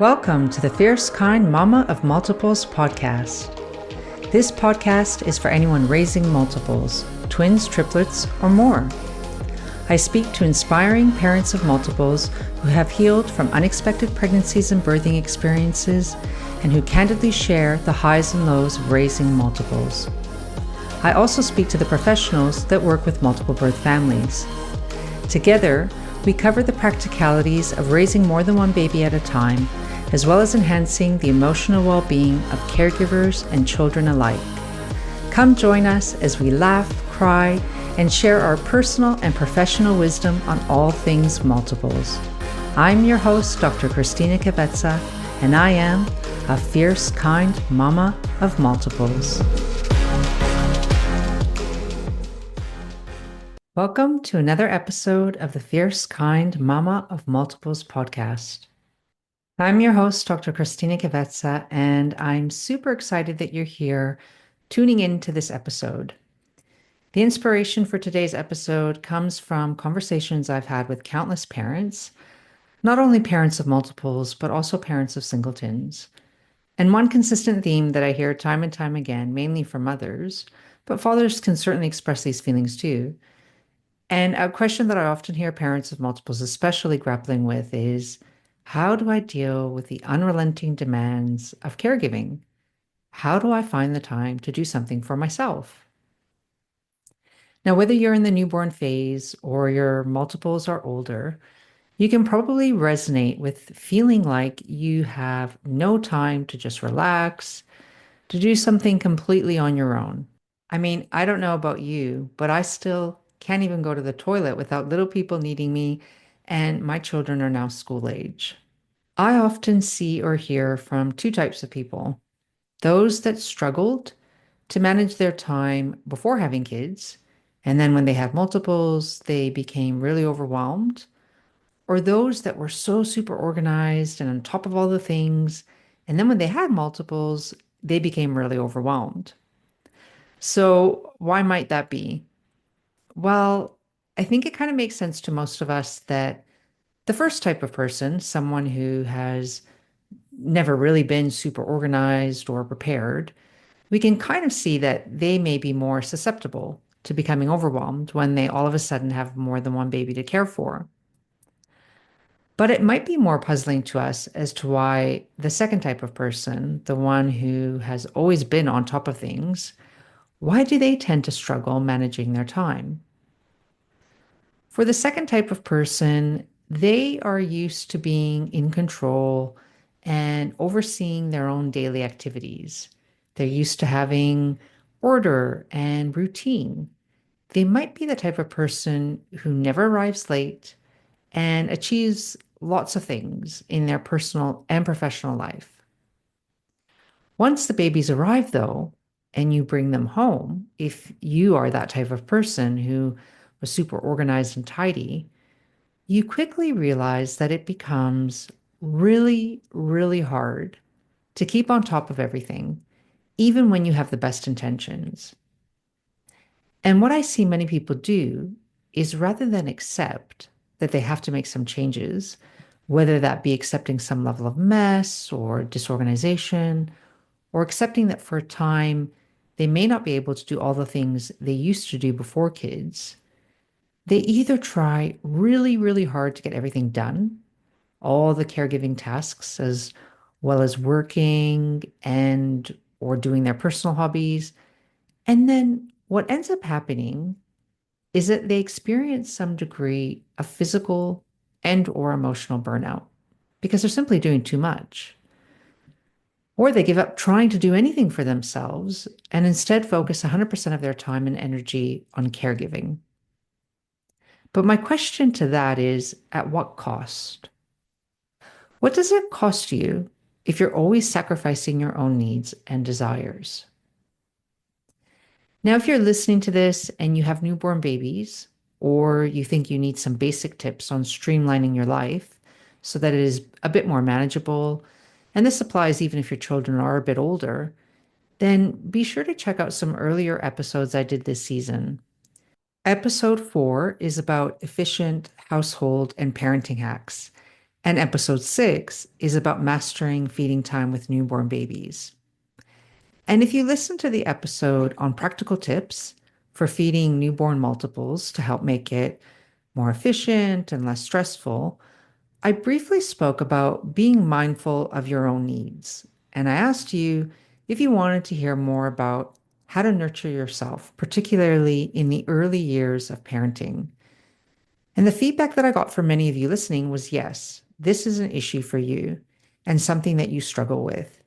Welcome to the Fierce Kind Mama of Multiples podcast. This podcast is for anyone raising multiples, twins, triplets, or more. I speak to inspiring parents of multiples who have healed from unexpected pregnancies and birthing experiences and who candidly share the highs and lows of raising multiples. I also speak to the professionals that work with multiple birth families. Together, we cover the practicalities of raising more than one baby at a time, as well as enhancing the emotional well-being of caregivers and children alike. Come join us as we laugh, cry, and share our personal and professional wisdom on all things multiples. I'm your host, Dr. Christina Kavetsa, and I am a fierce, kind mama of multiples. Welcome to another episode of the Fierce Kind Mama of Multiples podcast. I'm your host, Dr. Christina Kavetsa, and I'm super excited that you're here tuning into this episode. The inspiration for today's episode comes from conversations I've had with countless parents, not only parents of multiples, but also parents of singletons. And one consistent theme that I hear time and time again, mainly from mothers, but fathers can certainly express these feelings too. And a question that I often hear parents of multiples especially grappling with is, how do I deal with the unrelenting demands of caregiving? How do I find the time to do something for myself? Now, whether you're in the newborn phase or your multiples are older, you can probably resonate with feeling like you have no time to just relax, to do something completely on your own. I mean, I don't know about you, but I still can't even go to the toilet without little people needing me, and my children are now school age. I often see or hear from two types of people: those that struggled to manage their time before having kids, and then when they had multiples, they became really overwhelmed, or those that were so super organized and on top of all the things, and then when they had multiples, they became really overwhelmed. So, why might that be? Well, I think it kind of makes sense to most of us that the first type of person, someone who has never really been super organized or prepared, we can kind of see that they may be more susceptible to becoming overwhelmed when they all of a sudden have more than one baby to care for. But it might be more puzzling to us as to why the second type of person, the one who has always been on top of things, why do they tend to struggle managing their time? For the second type of person, they are used to being in control and overseeing their own daily activities. They're used to having order and routine. They might be the type of person who never arrives late and achieves lots of things in their personal and professional life. Once the babies arrive, though, and you bring them home, if you are that type of person who was super organized and tidy, you quickly realize that it becomes really, really hard to keep on top of everything, even when you have the best intentions. And what I see many people do is, rather than accept that they have to make some changes, whether that be accepting some level of mess or disorganization, or accepting that for a time they may not be able to do all the things they used to do before kids, they either try really, really hard to get everything done, all the caregiving tasks, as well as working and or doing their personal hobbies. And then what ends up happening is that they experience some degree of physical and or emotional burnout because they're simply doing too much. Or they give up trying to do anything for themselves and instead focus 100% of their time and energy on caregiving. But my question to that is, at what cost? What does it cost you if you're always sacrificing your own needs and desires? Now, if you're listening to this and you have newborn babies, or you think you need some basic tips on streamlining your life so that it is a bit more manageable, and this applies even if your children are a bit older, then be sure to check out some earlier episodes I did this season. Episode 4 is about efficient household and parenting hacks. And episode 6 is about mastering feeding time with newborn babies. And if you listen to the episode on practical tips for feeding newborn multiples to help make it more efficient and less stressful, I briefly spoke about being mindful of your own needs. And I asked you if you wanted to hear more about how to nurture yourself, particularly in the early years of parenting. And the feedback that I got from many of you listening was yes, this is an issue for you and something that you struggle with.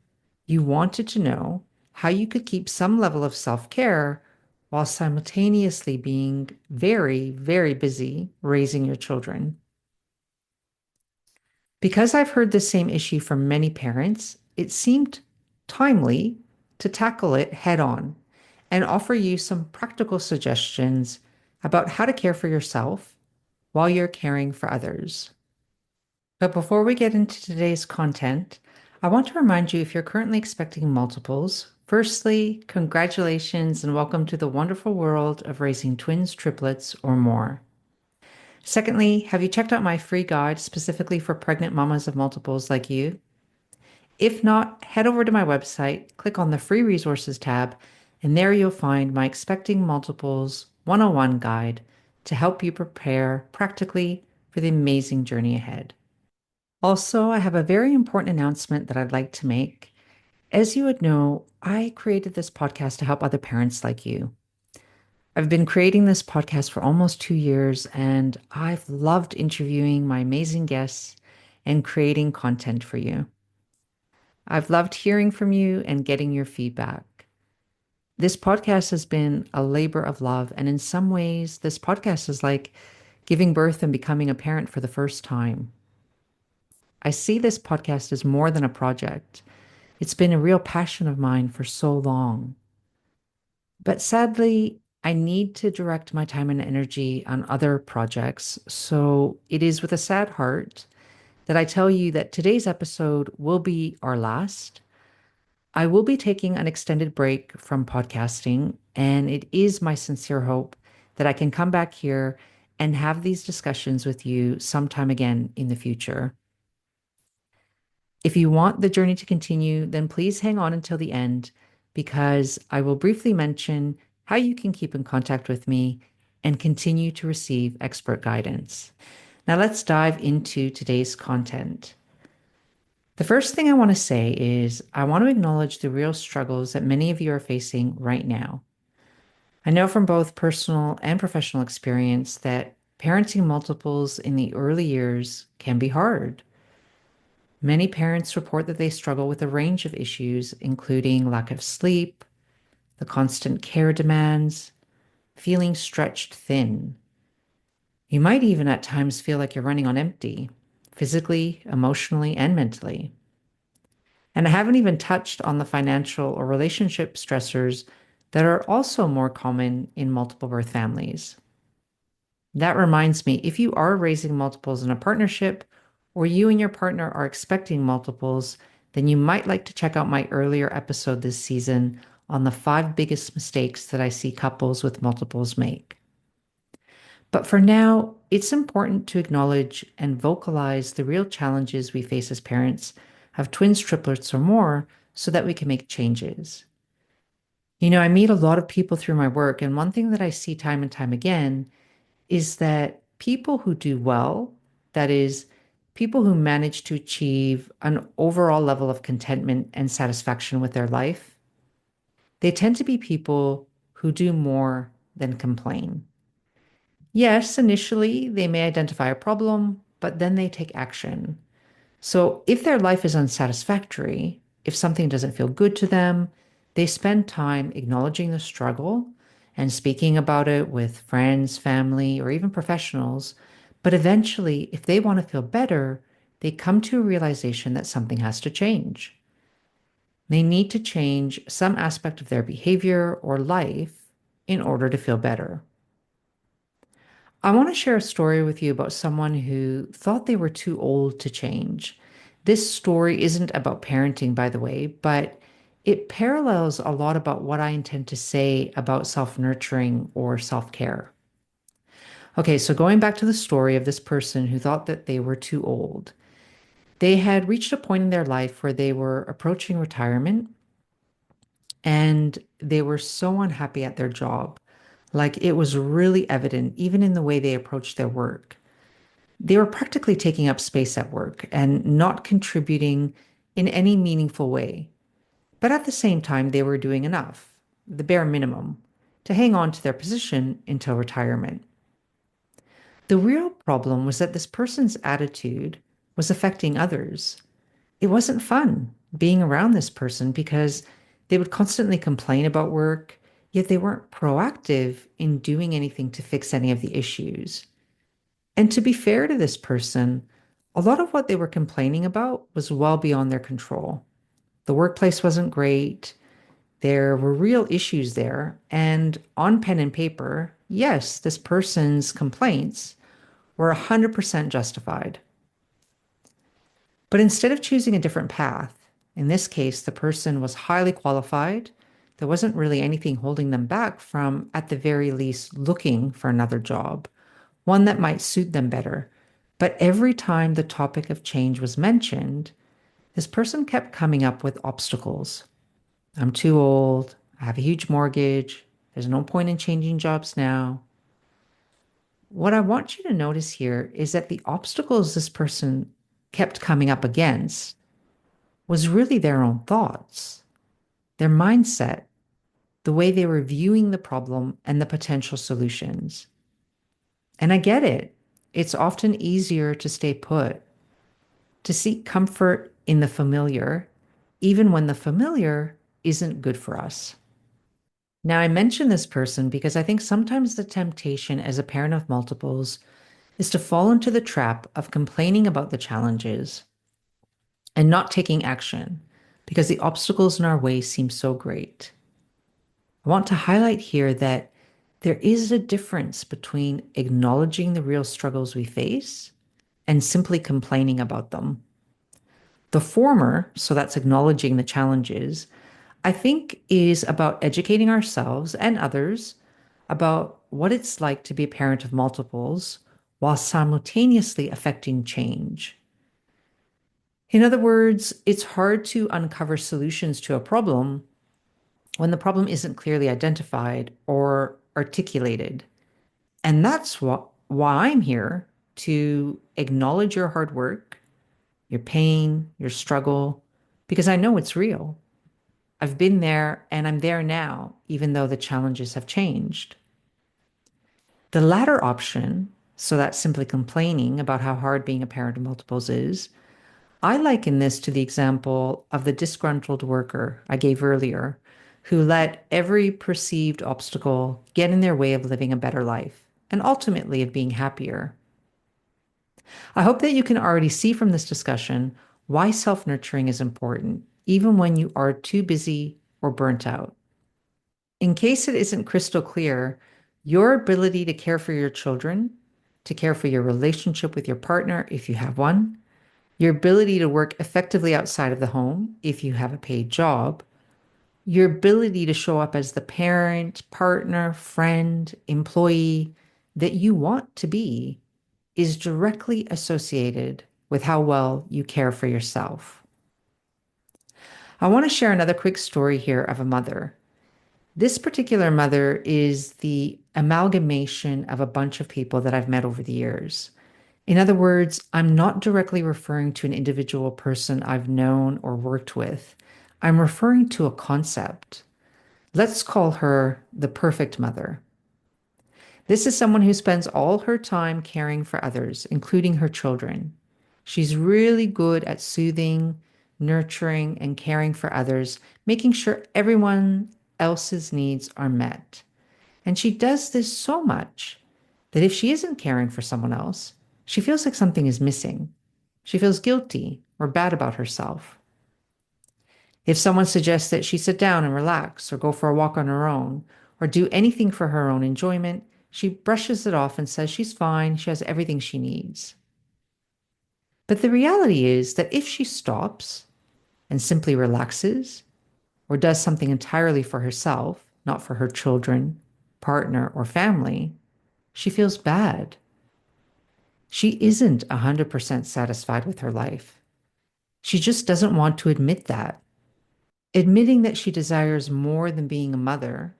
You wanted to know how you could keep some level of self care while simultaneously being very, very busy raising your children. Because I've heard the same issue from many parents, it seemed timely to tackle it head on and offer you some practical suggestions about how to care for yourself while you're caring for others. But before we get into today's content, I want to remind you if you're currently expecting multiples, firstly, congratulations and welcome to the wonderful world of raising twins, triplets, or more. Secondly, have you checked out my free guide specifically for pregnant mamas of multiples like you? If not, head over to my website, click on the free resources tab, and there you'll find my Expecting Multiples 101 guide to help you prepare practically for the amazing journey ahead. Also, I have a very important announcement that I'd like to make. As you would know, I created this podcast to help other parents like you. I've been creating this podcast for almost 2 years, and I've loved interviewing my amazing guests and creating content for you. I've loved hearing from you and getting your feedback. This podcast has been a labor of love, and in some ways, this podcast is like giving birth and becoming a parent for the first time. I see this podcast as more than a project. It's been a real passion of mine for so long. But sadly, I need to direct my time and energy on other projects. So it is with a sad heart that I tell you that today's episode will be our last. I will be taking an extended break from podcasting, and it is my sincere hope that I can come back here and have these discussions with you sometime again in the future. If you want the journey to continue, then please hang on until the end because I will briefly mention how you can keep in contact with me and continue to receive expert guidance. Now, let's dive into today's content. The first thing I want to say is I want to acknowledge the real struggles that many of you are facing right now. I know from both personal and professional experience that parenting multiples in the early years can be hard. Many parents report that they struggle with a range of issues, including lack of sleep, the constant care demands, feeling stretched thin. You might even at times feel like you're running on empty, physically, emotionally, and mentally. And I haven't even touched on the financial or relationship stressors that are also more common in multiple birth families. That reminds me, if you are raising multiples in a partnership or you and your partner are expecting multiples, then you might like to check out my earlier episode this season on the 5 biggest mistakes that I see couples with multiples make. But for now, it's important to acknowledge and vocalize the real challenges we face as parents of twins, triplets, or more so that we can make changes. I meet a lot of people through my work, and one thing that I see time and time again is that people who do well, that is, people who manage to achieve an overall level of contentment and satisfaction with their life, they tend to be people who do more than complain. Yes, initially they may identify a problem, but then they take action. So if their life is unsatisfactory, if something doesn't feel good to them, they spend time acknowledging the struggle and speaking about it with friends, family, or even professionals. But eventually, if they want to feel better, they come to a realization that something has to change. They need to change some aspect of their behavior or life in order to feel better. I want to share a story with you about someone who thought they were too old to change. This story isn't about parenting, by the way, but it parallels a lot about what I intend to say about self nurturing or self care. Okay, so going back to the story of this person who thought that they were too old. They had reached a point in their life where they were approaching retirement and they were so unhappy at their job. Like it was really evident, even in the way they approached their work. They were practically taking up space at work and not contributing in any meaningful way. But at the same time, they were doing enough, the bare minimum, to hang on to their position until retirement. The real problem was that this person's attitude was affecting others. It wasn't fun being around this person because they would constantly complain about work, yet they weren't proactive in doing anything to fix any of the issues. And to be fair to this person, a lot of what they were complaining about was well beyond their control. The workplace wasn't great. There were real issues there. And on pen and paper, yes, this person's complaints were 100% justified. But instead of choosing a different path, in this case, the person was highly qualified. There wasn't really anything holding them back from, at the very least, looking for another job, one that might suit them better. But every time the topic of change was mentioned, this person kept coming up with obstacles. I'm too old. I have a huge mortgage. There's no point in changing jobs now. What I want you to notice here is that the obstacles this person kept coming up against was really their own thoughts, their mindset, the way they were viewing the problem and the potential solutions. And I get it. It's often easier to stay put, to seek comfort in the familiar, even when the familiar isn't good for us. Now, I mention this person because I think sometimes the temptation as a parent of multiples is to fall into the trap of complaining about the challenges and not taking action because the obstacles in our way seem so great. I want to highlight here that there is a difference between acknowledging the real struggles we face and simply complaining about them. The former, so that's acknowledging the challenges, I think is about educating ourselves and others about what it's like to be a parent of multiples while simultaneously affecting change. In other words, it's hard to uncover solutions to a problem when the problem isn't clearly identified or articulated. And that's why I'm here to acknowledge your hard work, your pain, your struggle, because I know it's real. I've been there and I'm there now, even though the challenges have changed. The latter option, so that's simply complaining about how hard being a parent of multiples is, I liken this to the example of the disgruntled worker I gave earlier, who let every perceived obstacle get in their way of living a better life and ultimately of being happier. I hope that you can already see from this discussion why self nurturing is important, even when you are too busy or burnt out. In case it isn't crystal clear, your ability to care for your children, to care for your relationship with your partner if you have one, your ability to work effectively outside of the home if you have a paid job, your ability to show up as the parent, partner, friend, employee that you want to be is directly associated with how well you care for yourself. I want to share another quick story here of a mother. This particular mother is the amalgamation of a bunch of people that I've met over the years. In other words, I'm not directly referring to an individual person I've known or worked with. I'm referring to a concept. Let's call her the perfect mother. This is someone who spends all her time caring for others, including her children. She's really good at soothing, nurturing, and caring for others, making sure everyone else's needs are met. And she does this so much that if she isn't caring for someone else, she feels like something is missing. She feels guilty or bad about herself. If someone suggests that she sit down and relax or go for a walk on her own or do anything for her own enjoyment, she brushes it off and says she's fine, she has everything she needs. But the reality is that if she stops and simply relaxes or does something entirely for herself, not for her children, partner, or family, she feels bad. She isn't 100% satisfied with her life. She just doesn't want to admit that. Admitting that she desires more than being a mother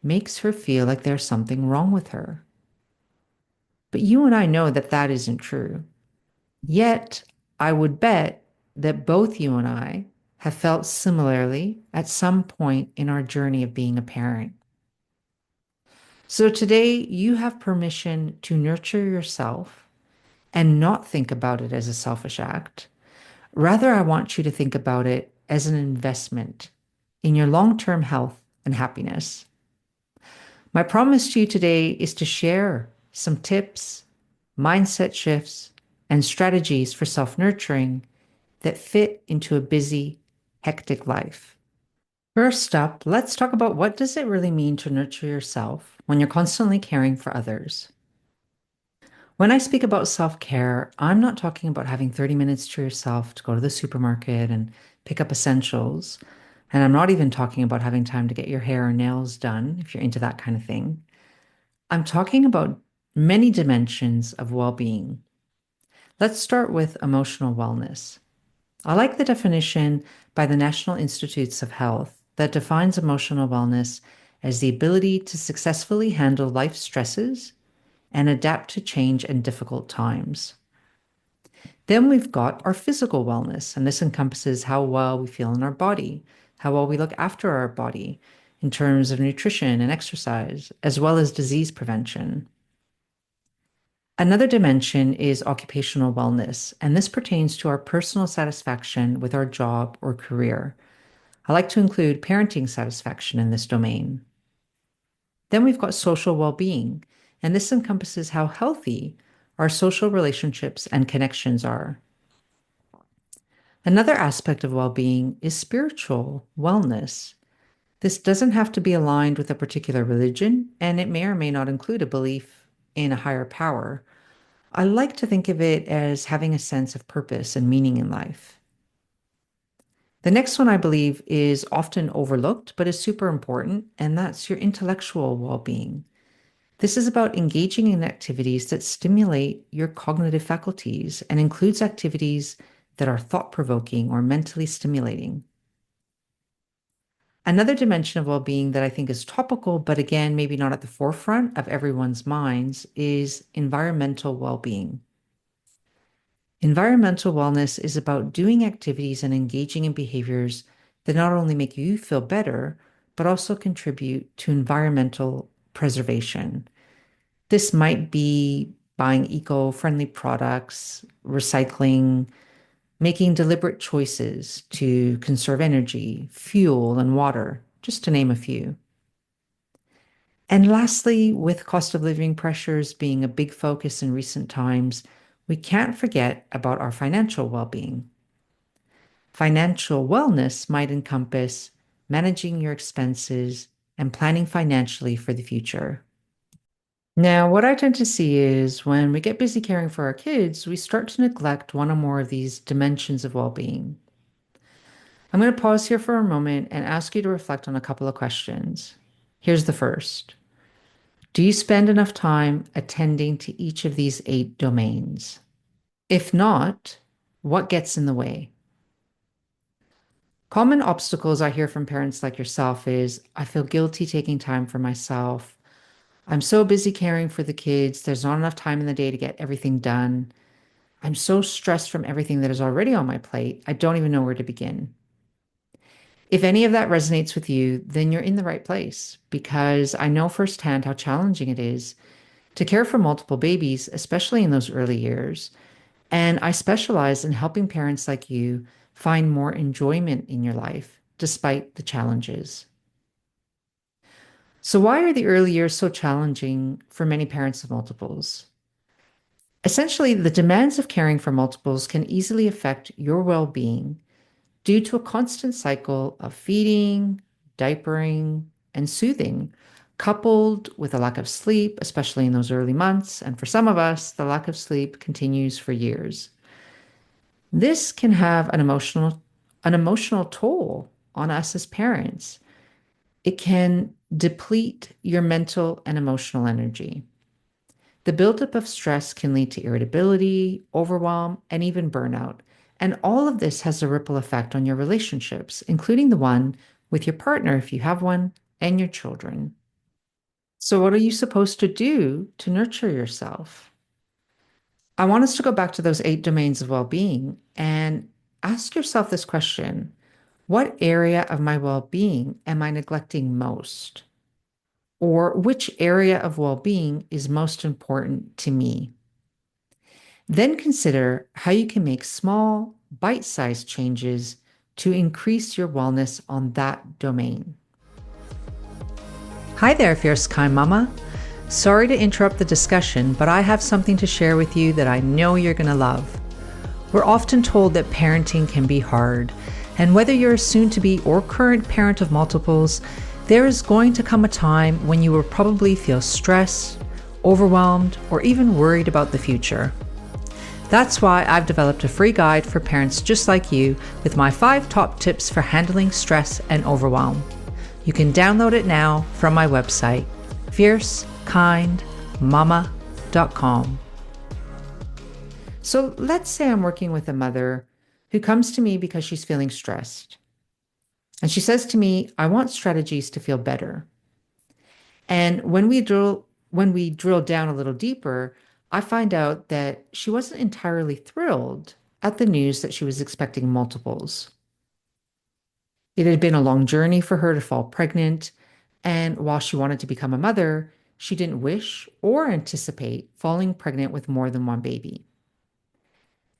makes her feel like there's something wrong with her. But you and I know that that isn't true. Yet, I would bet that both you and I have felt similarly at some point in our journey of being a parent. So today, you have permission to nurture yourself and not think about it as a selfish act. Rather, I want you to think about it as an investment in your long term health and happiness. My promise to you today is to share some tips, mindset shifts, and strategies for self nurturing that fit into a busy, hectic life. First up, let's talk about what does it really mean to nurture yourself when you're constantly caring for others. When I speak about self-care, I'm not talking about having 30 minutes to yourself to go to the supermarket and pick up essentials. And I'm not even talking about having time to get your hair or nails done if you're into that kind of thing. I'm talking about many dimensions of well-being. Let's start with emotional wellness. I like the definition by the National Institutes of Health that defines emotional wellness as the ability to successfully handle life stresses and adapt to change and difficult times. Then we've got our physical wellness, and this encompasses how well we feel in our body, how well we look after our body in terms of nutrition and exercise, as well as disease prevention. Another dimension is occupational wellness, and this pertains to our personal satisfaction with our job or career. I like to include parenting satisfaction in this domain. Then we've got social well-being, and this encompasses how healthy our social relationships and connections are. Another aspect of well-being is spiritual wellness. This doesn't have to be aligned with a particular religion, and it may or may not include a belief in a higher power. I like to think of it as having a sense of purpose and meaning in life. The next one I believe is often overlooked, but is super important, and that's your intellectual well-being. This is about engaging in activities that stimulate your cognitive faculties and includes activities that are thought-provoking or mentally stimulating. Another dimension of well-being that I think is topical, but again, maybe not at the forefront of everyone's minds, is environmental well-being. Environmental wellness is about doing activities and engaging in behaviors that not only make you feel better, but also contribute to environmental preservation. This might be buying eco-friendly products, recycling, making deliberate choices to conserve energy, fuel, and water, just to name a few. And lastly, with cost of living pressures being a big focus in recent times, we can't forget about our financial well-being. Financial wellness might encompass managing your expenses and planning financially for the future. Now, what I tend to see is when we get busy caring for our kids, we start to neglect one or more of these dimensions of well-being. I'm going to pause here for a moment and ask you to reflect on a couple of questions. Here's the first. Do you spend enough time attending to each of these 8 domains? If not, what gets in the way? Common obstacles I hear from parents like yourself is I feel guilty taking time for myself. I'm so busy caring for the kids. There's not enough time in the day to get everything done. I'm so stressed from everything that is already on my plate. I don't even know where to begin. If any of that resonates with you, then you're in the right place because I know firsthand how challenging it is to care for multiple babies, especially in those early years. And I specialize in helping parents like you find more enjoyment in your life despite the challenges. So, why are the early years so challenging for many parents of multiples? Essentially, the demands of caring for multiples can easily affect your well being due to a constant cycle of feeding, diapering, and soothing, coupled with a lack of sleep, especially in those early months. And for some of us, the lack of sleep continues for years. This can have an emotional toll on us as parents. It can deplete your mental and emotional energy. The buildup of stress can lead to irritability, overwhelm, and even burnout. And all of this has a ripple effect on your relationships, including the one with your partner, if you have one, and your children. So, what are you supposed to do to nurture yourself? I want us to go back to those 8 domains of well being and ask yourself this question: what area of my well being am I neglecting most? Or which area of well being is most important to me? Then consider how you can make small, bite sized changes to increase your wellness on that domain. Hi there, Fierce Kind Mama. Sorry to interrupt the discussion, but I have something to share with you that I know you're going to love. We're often told that parenting can be hard, and whether you're a soon to be or current parent of multiples, there is going to come a time when you will probably feel stressed, overwhelmed, or even worried about the future. That's why I've developed a free guide for parents just like you with my 5 top tips for handling stress and overwhelm. You can download it now from my website, fiercekindmama.com. So let's say I'm working with a mother who comes to me because she's feeling stressed. And she says to me, I want strategies to feel better. And when we drill down a little deeper, I find out that she wasn't entirely thrilled at the news that she was expecting multiples. It had been a long journey for her to fall pregnant, and while she wanted to become a mother, she didn't wish or anticipate falling pregnant with more than one baby.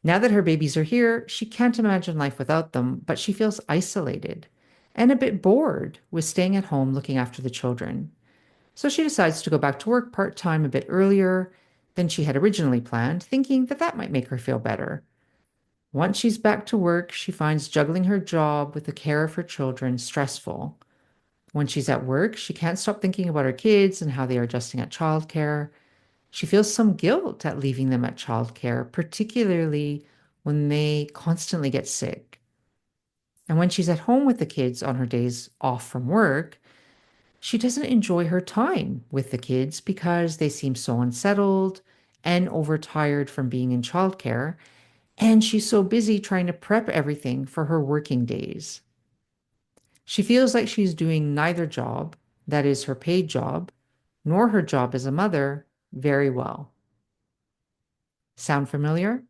Now that her babies are here, she can't imagine life without them, but she feels isolated and a bit bored with staying at home looking after the children. So she decides to go back to work part-time a bit earlier than she had originally planned, thinking that that might make her feel better. Once she's back to work, she finds juggling her job with the care of her children stressful. When she's at work, she can't stop thinking about her kids and how they are adjusting at childcare. She feels some guilt at leaving them at childcare, particularly when they constantly get sick. And when she's at home with the kids on her days off from work, she doesn't enjoy her time with the kids because they seem so unsettled and overtired from being in childcare, and she's so busy trying to prep everything for her working days. She feels like she's doing neither job, that is her paid job, nor her job as a mother, very well. Sound familiar?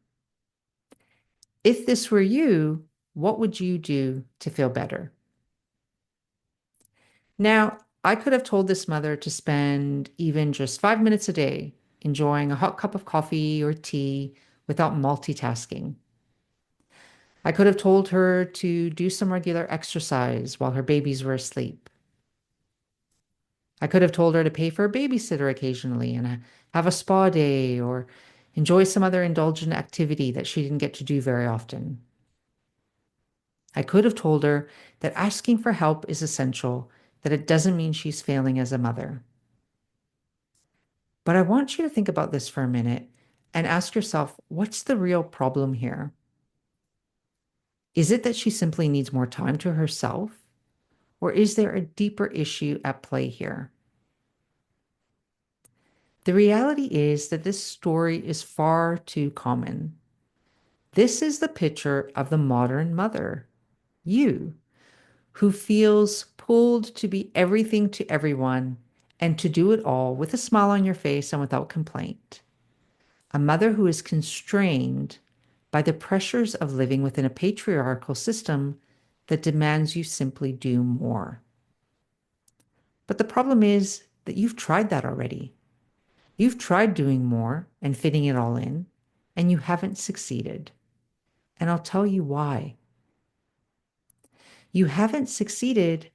If this were you, what would you do to feel better? Now, I could have told this mother to spend even just 5 minutes a day enjoying a hot cup of coffee or tea without multitasking. I could have told her to do some regular exercise while her babies were asleep. I could have told her to pay for a babysitter occasionally and have a spa day or enjoy some other indulgent activity that she didn't get to do very often. I could have told her that asking for help is essential, that it doesn't mean she's failing as a mother. But I want you to think about this for a minute and ask yourself, what's the real problem here? Is it that she simply needs more time to herself? Or is there a deeper issue at play here? The reality is that this story is far too common. This is the picture of the modern mother, you, who feels pulled to be everything to everyone and to do it all with a smile on your face and without complaint. A mother who is constrained by the pressures of living within a patriarchal system that demands you simply do more. But the problem is that you've tried that already. You've tried doing more and fitting it all in, and you haven't succeeded. And I'll tell you why. You haven't succeeded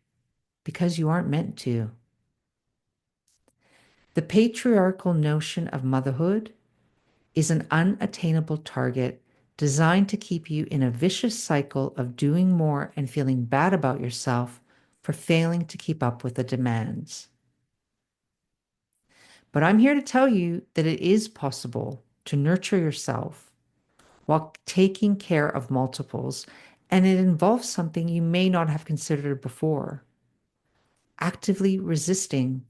because you aren't meant to. The patriarchal notion of motherhood is an unattainable target designed to keep you in a vicious cycle of doing more and feeling bad about yourself for failing to keep up with the demands. But I'm here to tell you that it is possible to nurture yourself while taking care of multiples, and it involves something you may not have considered before: actively resisting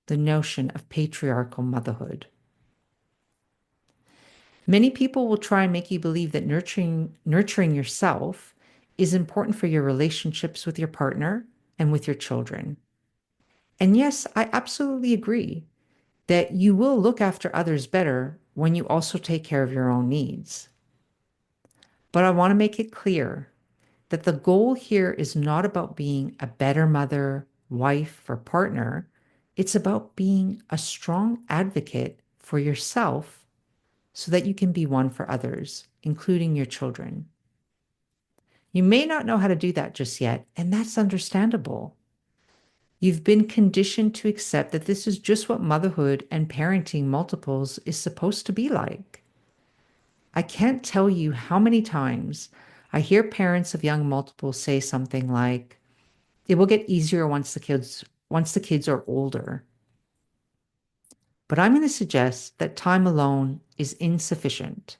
the notion of patriarchal motherhood. Many people will try and make you believe that nurturing yourself is important for your relationships with your partner and with your children. And yes, I absolutely agree that you will look after others better when you also take care of your own needs. But I want to make it clear that the goal here is not about being a better mother, wife, or partner. It's about being a strong advocate for yourself so that you can be one for others, including your children. You may not know how to do that just yet, and that's understandable. You've been conditioned to accept that this is just what motherhood and parenting multiples is supposed to be like. I can't tell you how many times I hear parents of young multiples say something like, it will get easier once the kids are older. But I'm going to suggest that time alone is insufficient.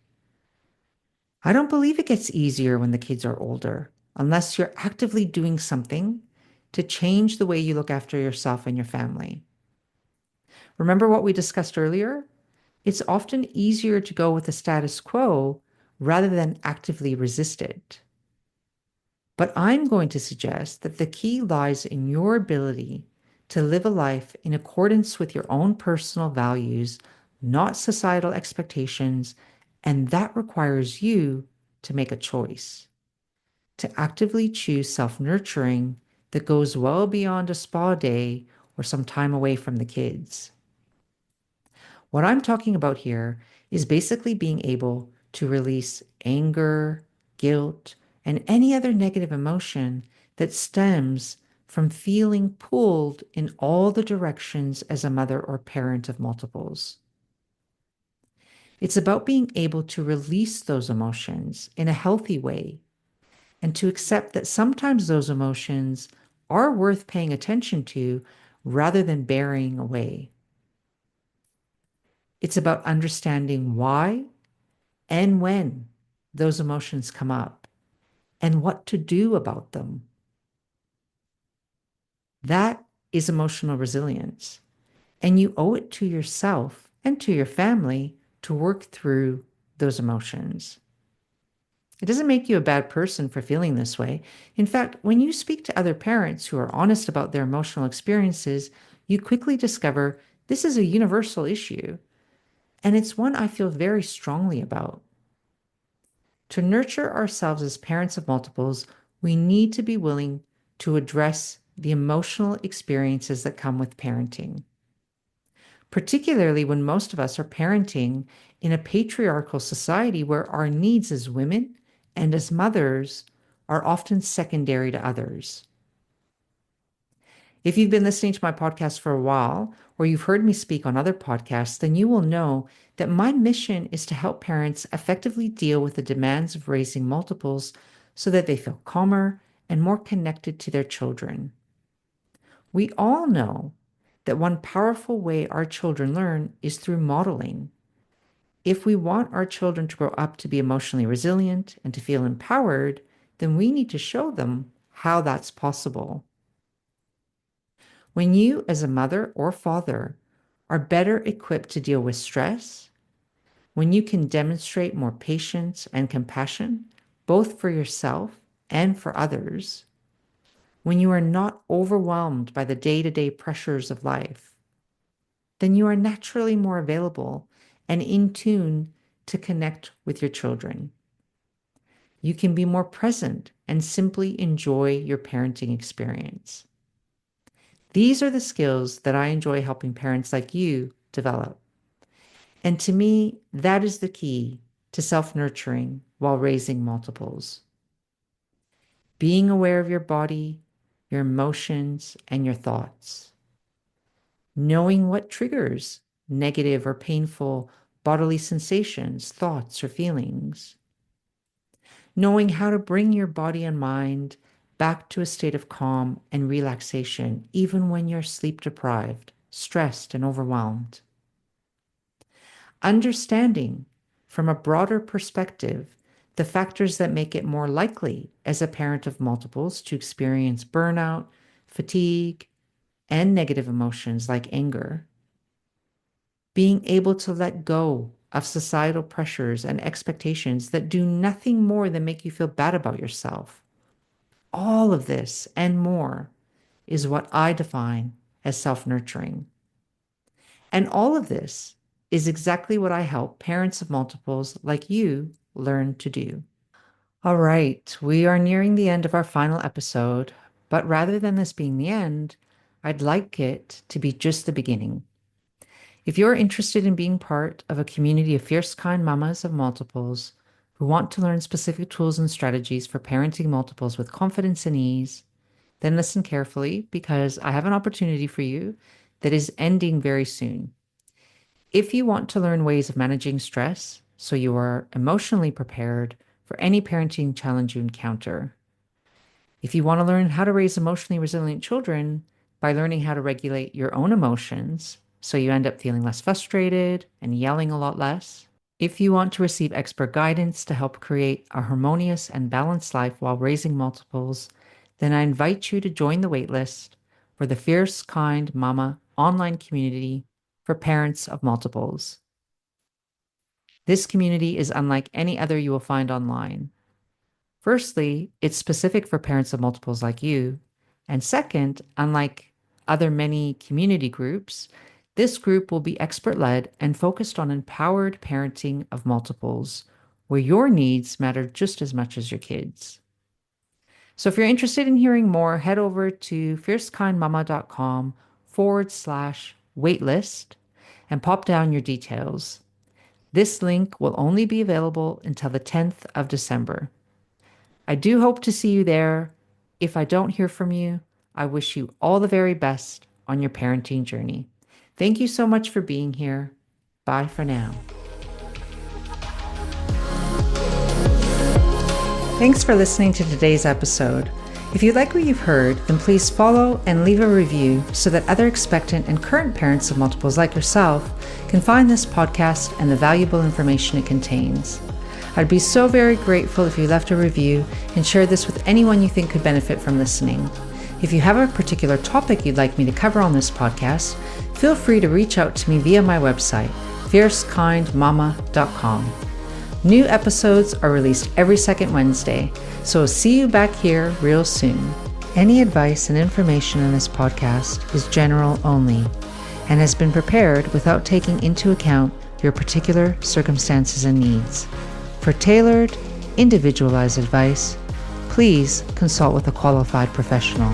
I don't believe it gets easier when the kids are older, unless you're actively doing something to change the way you look after yourself and your family. Remember what we discussed earlier? It's often easier to go with the status quo rather than actively resist it. But I'm going to suggest that the key lies in your ability to live a life in accordance with your own personal values, not societal expectations, and that requires you to make a choice, to actively choose self-nurturing that goes well beyond a spa day or some time away from the kids. What I'm talking about here is basically being able to release anger, guilt, and any other negative emotion that stems from feeling pulled in all the directions as a mother or parent of multiples. It's about being able to release those emotions in a healthy way and to accept that sometimes those emotions are worth paying attention to rather than burying away. It's about understanding why and when those emotions come up and what to do about them. That is emotional resilience. And you owe it to yourself and to your family to work through those emotions. It doesn't make you a bad person for feeling this way. In fact, when you speak to other parents who are honest about their emotional experiences, you quickly discover this is a universal issue. And it's one I feel very strongly about. To nurture ourselves as parents of multiples, we need to be willing to address the emotional experiences that come with parenting, particularly when most of us are parenting in a patriarchal society where our needs as women and as mothers are often secondary to others. If you've been listening to my podcast for a while, or you've heard me speak on other podcasts, then you will know that my mission is to help parents effectively deal with the demands of raising multiples so that they feel calmer and more connected to their children. We all know that one powerful way our children learn is through modeling. If we want our children to grow up to be emotionally resilient and to feel empowered, then we need to show them how that's possible. When you, as a mother or father, are better equipped to deal with stress, when you can demonstrate more patience and compassion, both for yourself and for others, when you are not overwhelmed by the day-to-day pressures of life, then you are naturally more available and in tune to connect with your children. You can be more present and simply enjoy your parenting experience. These are the skills that I enjoy helping parents like you develop. And to me, that is the key to self-nurturing while raising multiples. Being aware of your body, your emotions, and your thoughts. Knowing what triggers negative or painful bodily sensations, thoughts, or feelings. Knowing how to bring your body and mind back to a state of calm and relaxation, even when you're sleep deprived, stressed, and overwhelmed. Understanding from a broader perspective the factors that make it more likely as a parent of multiples to experience burnout, fatigue, and negative emotions like anger. Being able to let go of societal pressures and expectations that do nothing more than make you feel bad about yourself. All of this and more is what I define as self-nurturing. And all of this is exactly what I help parents of multiples like you learn to do. All right, we are nearing the end of our final episode, but rather than this being the end, I'd like it to be just the beginning. If you're interested in being part of a community of fierce, kind mamas of multiples who want to learn specific tools and strategies for parenting multiples with confidence and ease, then listen carefully because I have an opportunity for you that is ending very soon. If you want to learn ways of managing stress so you are emotionally prepared for any parenting challenge you encounter, if you want to learn how to raise emotionally resilient children by learning how to regulate your own emotions so you end up feeling less frustrated and yelling a lot less, if you want to receive expert guidance to help create a harmonious and balanced life while raising multiples, then I invite you to join the waitlist for the Fierce Kind Mama online community for parents of multiples. This community is unlike any other you will find online. Firstly, it's specific for parents of multiples like you. And second, unlike other many community groups, this group will be expert-led and focused on empowered parenting of multiples, where your needs matter just as much as your kids. So if you're interested in hearing more, head over to fiercekindmama.com/waitlist and pop down your details. This link will only be available until the 10th of December. I do hope to see you there. If I don't hear from you, I wish you all the very best on your parenting journey. Thank you so much for being here. Bye for now. Thanks for listening to today's episode. If you like what you've heard, then please follow and leave a review so that other expectant and current parents of multiples like yourself can find this podcast and the valuable information it contains. I'd be so very grateful if you left a review and shared this with anyone you think could benefit from listening. If you have a particular topic you'd like me to cover on this podcast, feel free to reach out to me via my website, fiercekindmama.com. New episodes are released every second Wednesday, so I'll see you back here real soon. Any advice and information in this podcast is general only and has been prepared without taking into account your particular circumstances and needs. For tailored, individualized advice, please consult with a qualified professional.